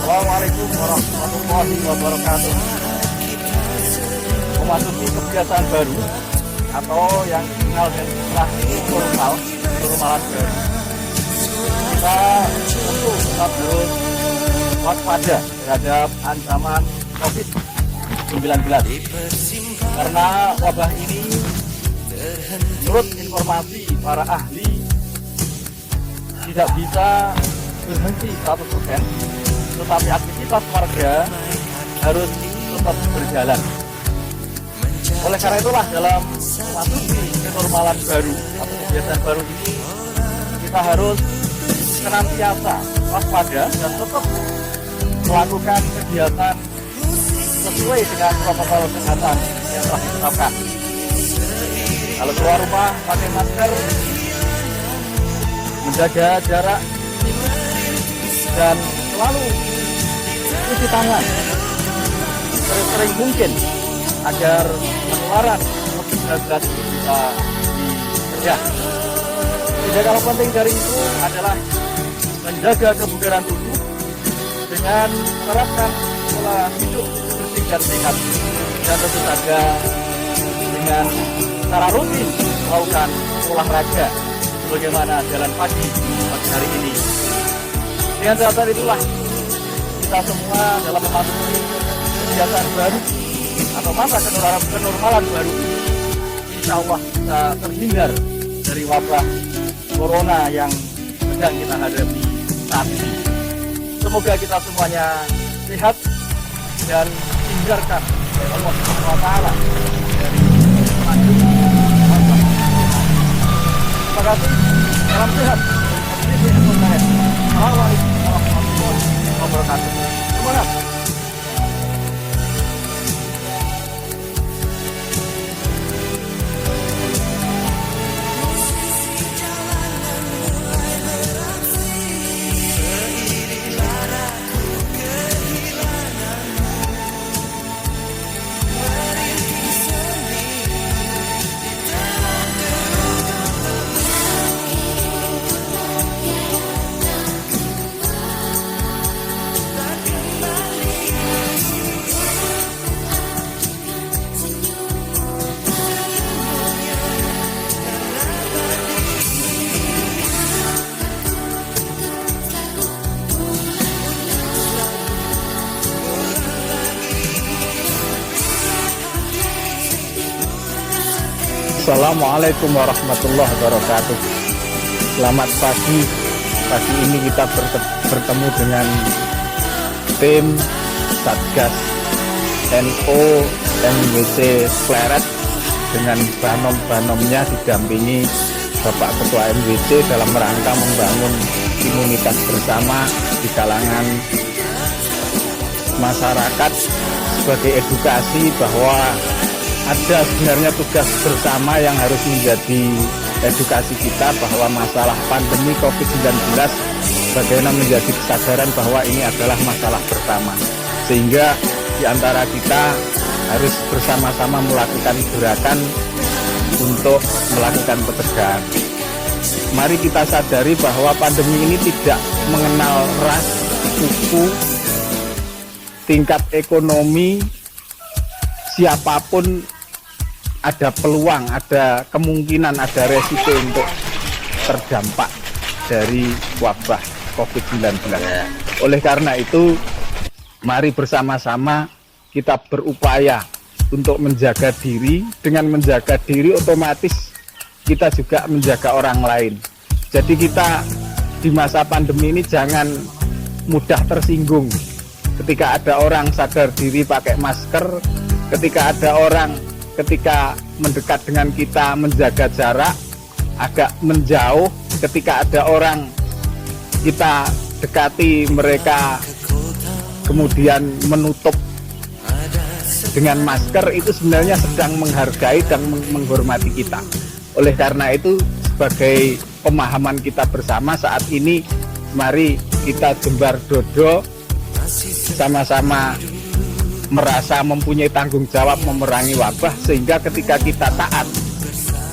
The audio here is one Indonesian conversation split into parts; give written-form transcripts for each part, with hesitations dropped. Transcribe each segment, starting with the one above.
Assalamualaikum warahmatullahi wabarakatuh. Memasuki kebiasaan baru atau yang dikenal dengan istilah normalan baru. Kita tentu tetap harus waspada terhadap ancaman COVID-19 karena wabah ini menurut informasi para ahli tidak bisa berhenti 100%. Tetapi aktivitas warga harus tetap berjalan. Oleh karena itulah dalam memasuki kenormalan baru atau kebiasaan baru ini, kita harus senantiasa waspada dan tetap melakukan kegiatan sesuai dengan protokol kesehatan yang telah ditetapkan. Kalau keluar rumah pakai masker, menjaga jarak, dan selalu cuci tangan sering mungkin agar penularan COVID-19 bisa dicegah. Tidak kalah penting dari itu adalah menjaga kebugaran tubuh dengan menerapkan pola hidup bersih dan sehat, dan tentu saja dengan secara rutin melakukan olahraga sebagaimana jalan pagi hari ini. Dengan dasar itulah kita semua dalam memasuki kebiasaan baru atau masa kenormalan baru, insya Allah kita terhindar dari wabah corona yang sedang kita hadapi saat ini. Semoga kita semuanya sehat dan dihindarkan oleh Allah SWT dari pandemi wabah. Terima kasih. Salam sehat. Assalamualaikum warahmatullahi wabarakatuh. Semangat. Assalamualaikum warahmatullahi wabarakatuh. Selamat pagi. Pagi ini kita bertemu dengan tim Satgas NO MWC Pleret dengan banom-banomnya didampingi Bapak Ketua MWC dalam rangka membangun imunitas bersama di kalangan masyarakat sebagai edukasi bahwa ada sebenarnya tugas bersama yang harus menjadi edukasi kita bahwa masalah pandemi COVID-19 bagaimana menjadi kesadaran bahwa ini adalah masalah bersama, sehingga di antara kita harus bersama-sama melakukan gerakan untuk melakukan pencegahan. mari kita sadari bahwa pandemi ini tidak mengenal ras, suku, tingkat ekonomi. Siapapun ada peluang, ada kemungkinan, ada resiko untuk terdampak dari wabah COVID-19. Oleh karena itu, mari bersama-sama kita berupaya untuk menjaga diri. Dengan menjaga diri otomatis kita juga menjaga orang lain. Jadi kita di masa pandemi ini jangan mudah tersinggung. Ketika ada orang sadar diri pakai masker, ketika ada orang ketika mendekat dengan kita menjaga jarak, agak menjauh, ketika ada orang kita dekati mereka kemudian menutup dengan masker, itu sebenarnya sedang menghargai dan menghormati kita. Oleh karena itu, sebagai pemahaman kita bersama saat ini, mari kita jembar dodo, sama-sama merasa mempunyai tanggung jawab memerangi wabah, sehingga ketika kita taat,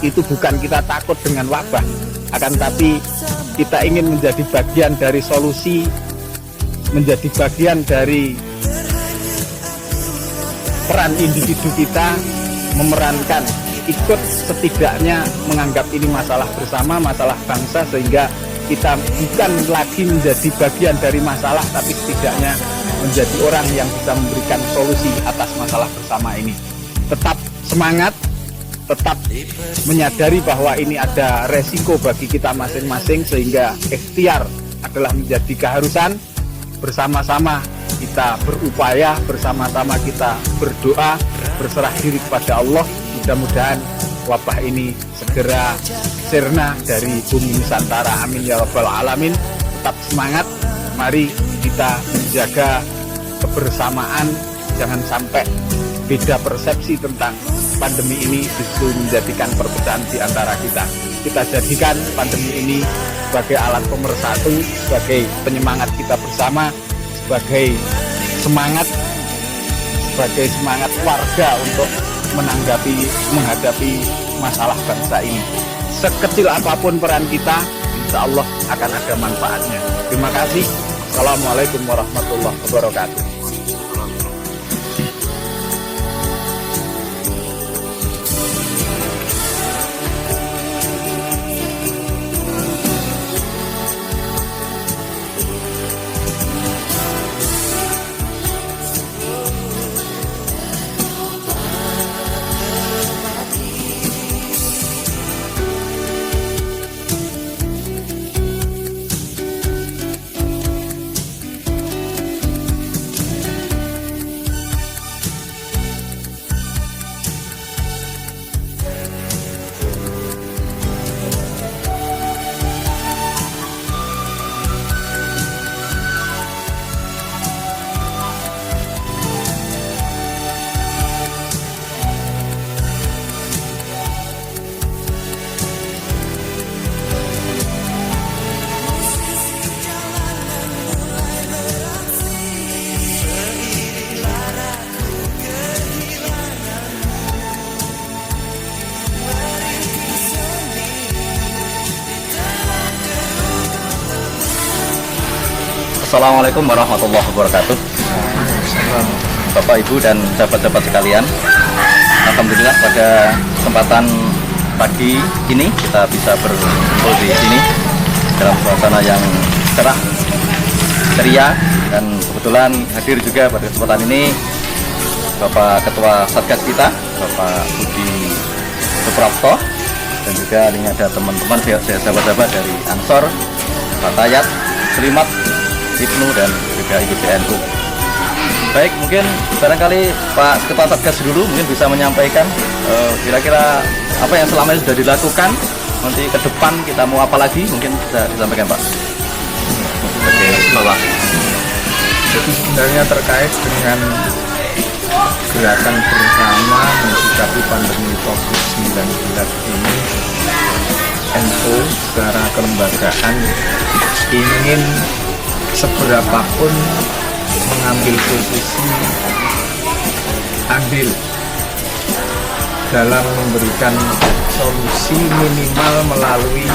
itu bukan kita takut dengan wabah, akan tapi kita ingin menjadi bagian dari solusi, menjadi bagian dari peran individu kita, memerankan, ikut setidaknya menganggap ini masalah bersama, masalah bangsa, sehingga kita bukan lagi menjadi bagian dari masalah, tapi setidaknya menjadi orang yang bisa memberikan solusi atas masalah bersama ini. Tetap semangat, tetap menyadari bahwa ini ada resiko bagi kita masing-masing, sehingga ikhtiar adalah menjadi keharusan. Bersama-sama kita berupaya, bersama-sama kita berdoa, berserah diri kepada Allah. Mudah-mudahan wabah ini segera sirna dari bumi Nusantara. Amin ya rabbal alamin. Tetap semangat, mari kita menjaga kebersamaan, jangan sampai beda persepsi tentang pandemi ini justru menjadikan perpecahan di antara kita. Kita jadikan pandemi ini sebagai alat pemersatu, sebagai penyemangat kita bersama, sebagai semangat warga untuk menghadapi masalah bangsa ini. Sekecil apapun peran kita, insya Allah akan ada manfaatnya. Terima kasih. Assalamualaikum warahmatullahi wabarakatuh. Assalamualaikum warahmatullahi wabarakatuh. Bapak, Ibu, dan sahabat-sahabat sekalian, alhamdulillah pada kesempatan pagi ini kita bisa berkumpul di sini dalam suasana yang cerah, ceria, dan kebetulan hadir juga pada kesempatan ini Bapak Ketua Satgas kita, Bapak Budi Suprapto, dan juga ini ada teman-teman sahabat-sahabat dari Ansor, Fatayat, Selimat, Ibnu, dan juga IPBNU. Baik, mungkin barangkali Pak Ketua Satgas dulu mungkin bisa menyampaikan kira-kira apa yang selama ini sudah dilakukan, nanti ke depan kita mau apa lagi, mungkin bisa disampaikan Pak. Oke, Bapak. Jadi sebenarnya terkait dengan gerakan bersama mensikapi pandemi COVID-19 ini, NU secara kelembagaan ingin seberapapun mengambil posisi andil dalam memberikan solusi minimal melalui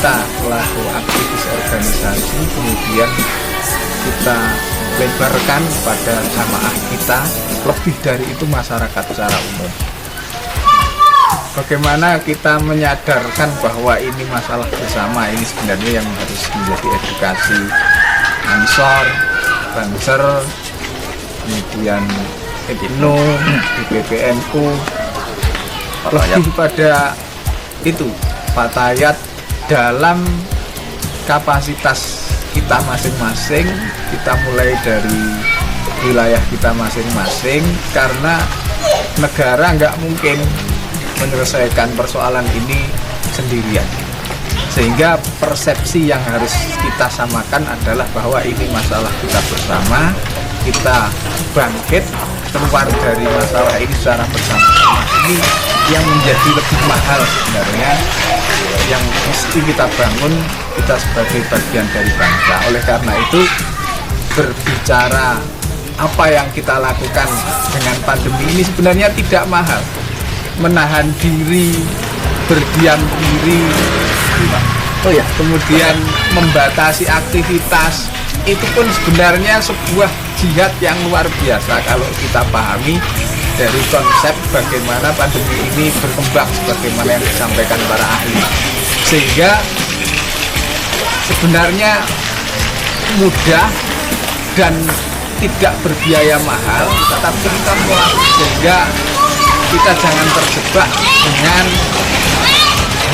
kita selaku aktivis organisasi kemudian kita lebarkan pada jamaah kita, lebih dari itu masyarakat secara umum. Bagaimana kita menyadarkan bahwa ini masalah bersama, ini sebenarnya yang harus menjadi edukasi Ansor, Banser, kemudian Ibnu, BPNU, lebih pada itu Fatayat dalam kapasitas kita masing-masing. Kita mulai dari wilayah kita masing-masing, karena negara nggak mungkin menyelesaikan persoalan ini sendirian, sehingga persepsi yang harus kita samakan adalah bahwa ini masalah kita bersama, kita bangkit keluar dari masalah ini secara bersama-sama. Ini yang menjadi lebih mahal sebenarnya, yang mesti kita bangun, kita sebagai bagian dari bangsa. Oleh karena itu, berbicara apa yang kita lakukan dengan pandemi ini sebenarnya tidak mahal. Menahan diri, berdiam diri, kemudian membatasi aktivitas, itu pun sebenarnya sebuah jihad yang luar biasa kalau kita pahami dari konsep bagaimana pandemi ini berkembang sebagaimana yang disampaikan para ahli. Sehingga sebenarnya mudah dan tidak berbiaya mahal, tetapi kita melakukan, sehingga kita jangan terjebak dengan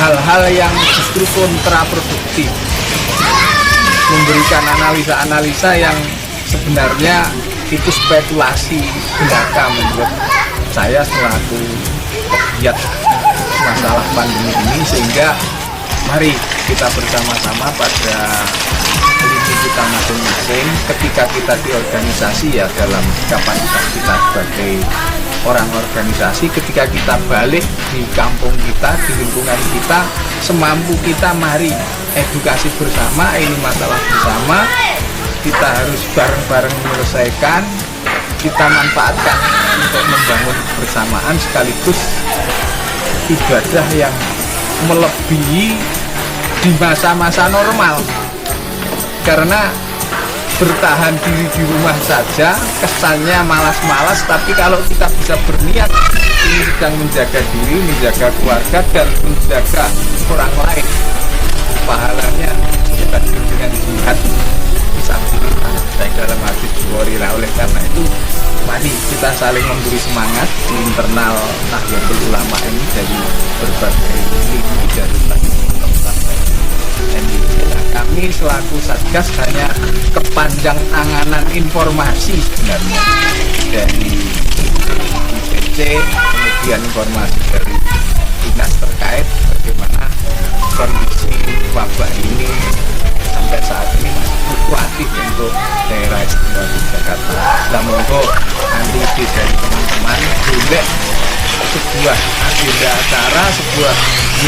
hal-hal yang justru kontraproduktif, memberikan analisa-analisa yang sebenarnya itu spekulasi belaka menurut saya selaku pegiat masalah pandemi ini. Sehingga mari kita bersama-sama pada lini kita masing-masing, ketika kita di organisasi ya dalam kapasitas kita sebagai orang organisasi, ketika kita balik di kampung kita, di lingkungan kita, semampu kita mari edukasi bersama, ini masalah bersama, kita harus bareng-bareng menyelesaikan, kita manfaatkan untuk membangun bersamaan sekaligus ibadah yang melebihi di masa-masa normal. Karena bertahan diri di rumah saja kesannya malas-malas, tapi kalau kita bisa berniat ini sedang menjaga diri, menjaga keluarga, dan menjaga orang lain, pahalanya kita dengan jihad fisabilillah dalam hati Bukhari. Oleh karena itu, mari kita saling memberi semangat di internal Nahdlatul Ulama ini dari berbagai lini dari kami selaku Satgas hanya kepanjang tanganan informasi sebenarnya dari IPC, kemudian informasi dari dinas terkait bagaimana kondisi wabah ini sampai saat ini masih fluktuatif untuk daerah istimewa Yogyakarta. Nah, monggo nanti dari teman-teman boleh sebuah agenda acara, sebuah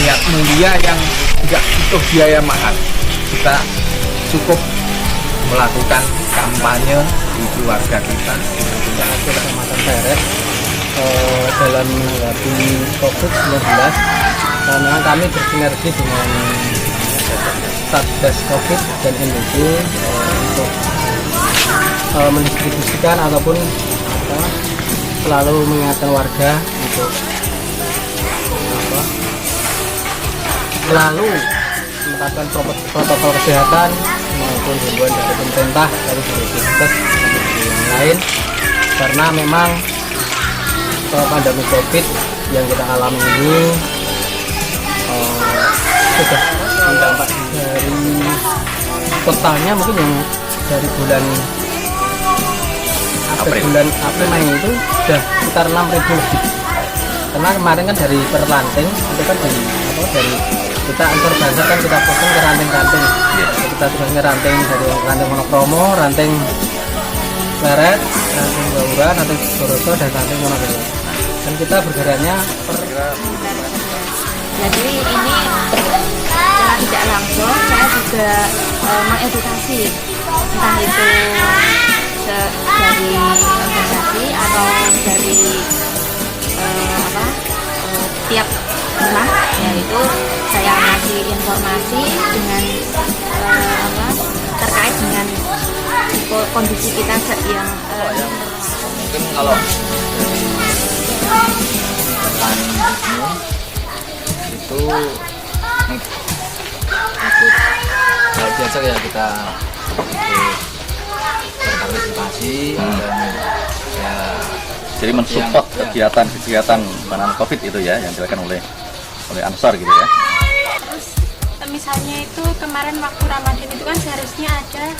niat mulia yang tidak butuh biaya mahal. Kita cukup melakukan kampanye di keluarga kita dengan Kecamatan Peres dalam menanggapi COVID-19. Memang kami bersinergi dengan Satgas COVID dan NDC untuk mendistribusikan ataupun selalu mengingatkan warga untuk selalu menerapkan protokol kesehatan maupun himbauan dari pemerintah, dari universitas dan yang lain, karena memang pandemi COVID yang kita alami ini sudah berdampak dari totalnya mungkin yang dari bulan April Mei itu sudah sekitar 6.000 lebih. Karena kemarin kan dari perlanting itu kan dari kita Ansor Banser kan kita potong ke ranting-ranting. Kita terus ngeranting dari ranting monokromo, ranting leret, ranting bauran, ranting goroso, dan ranting monokromo. Dan kita bergeraknya jadi ini secara tidak langsung saya juga mengedukasi entah itu dari organisasi atau dari tiap rumah, yaitu saya ngasih informasi dengan terkait dengan kondisi kita yang Mungkin kalau mekanisme itu ikut hal biasa ya, kita berpartisipasi dan ya, jadi mensupport kegiatan-kegiatan penanganan COVID itu ya yang dilakukan oleh Ansor gitu ya. Terus misalnya itu kemarin waktu Ramadan itu kan seharusnya ada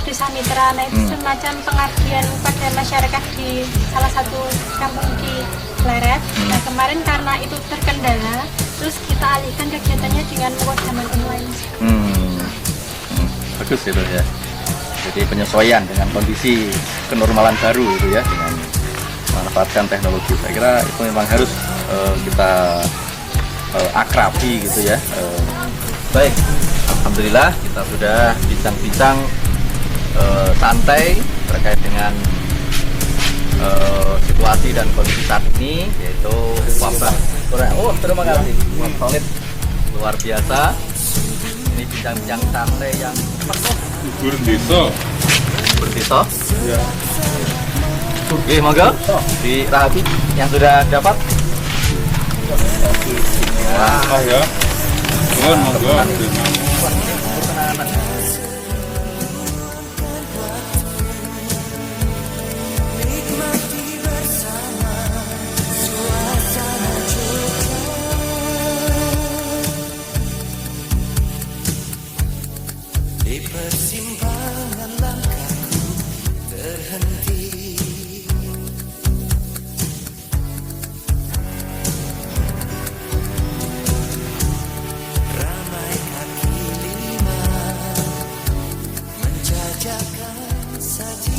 desa mitra, nah itu semacam pengabdian pada masyarakat di salah satu kampung di Pleret. Nah kemarin karena itu terkendala, terus kita alihkan kegiatannya dengan pemrograman online. Bagus itu ya. Jadi penyesuaian dengan kondisi kenormalan baru itu ya, dengan memanfaatkan teknologi. Saya kira itu memang harus kita akrabi gitu ya. Baik, alhamdulillah kita sudah bincang-bincang santai terkait dengan situasi dan kondisi saat ini, yaitu wabah. Oh, terima kasih. Solid luar biasa. Ini bincang-bincang santai yang penuh berdesa. Ya. Oke, monggo di Rahabi yang sudah dapat. Ah ya. Monggo. Di persimpangan langkahku terhenti, ramai kaki lima menjajakan saji.